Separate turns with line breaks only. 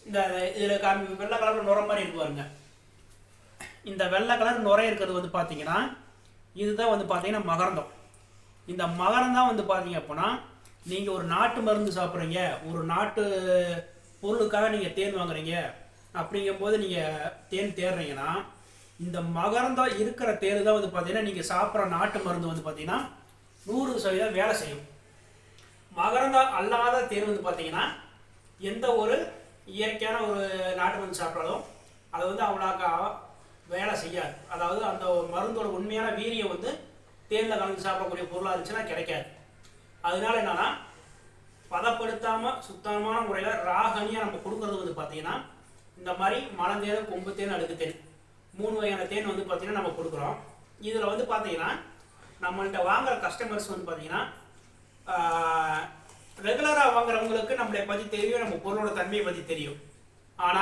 இந்த இதில் வெள்ளை கலர் நுரை மாதிரி இருக்கு பாருங்க. இந்த வெள்ளை கலர் நுரை இருக்கிறது வந்து பார்த்தீங்கன்னா இதுதான் வந்து பார்த்தீங்கன்னா மகரந்தம். இந்த மகரந்தம் வந்து பார்த்தீங்க அப்படின்னா நீங்கள் ஒரு நாட்டு மருந்து சாப்பிட்றீங்க, ஒரு நாட்டு பொருளுக்காக நீங்கள் தேன் வாங்குறீங்க, அப்படிங்கும்போது நீங்கள் தேன் தேடுறீங்கன்னா இந்த மகரந்தம் இருக்கிற தேன் தான் வந்து பார்த்தீங்கன்னா நீங்கள் சாப்பிட்ற நாட்டு மருந்து வந்து பார்த்தீங்கன்னா 100% வேலை செய்யும். மகரந்தம் அல்லாத தேன் வந்து பார்த்தீங்கன்னா எந்த ஒரு இயற்கையான ஒரு நாட்டு மருந்து சாப்பிட்டாலும் அது வந்து அவ்வளோக்கா வேலை செய்யாது. அதாவது அந்த மருந்தோட உண்மையான வீரியம் வந்து தேனில் கலந்து சாப்பிடக்கூடிய பொருளாக இருந்துச்சுன்னா கிடைக்காது. அதனால என்னன்னா பதப்படுத்தாமல் சுத்தமான முறையில் ராகனியாக நம்ம கொடுக்குறது வந்து பார்த்தீங்கன்னா இந்த மாதிரி மலந்தேன், கொம்பு தேன், அடுக்கு தேன் 3 வகையான தேன் வந்து பார்த்தீங்கன்னா நம்ம கொடுக்குறோம். இதில் வந்து பார்த்தீங்கன்னா நம்மள்கிட்ட வாங்குகிற கஸ்டமர்ஸ் வந்து பார்த்தீங்கன்னா ரெகுலராக வாங்குறவங்களுக்கு நம்மளை பற்றி தெரியும், நம்ம பொருளோட தன்மையை பற்றி தெரியும். ஆனால்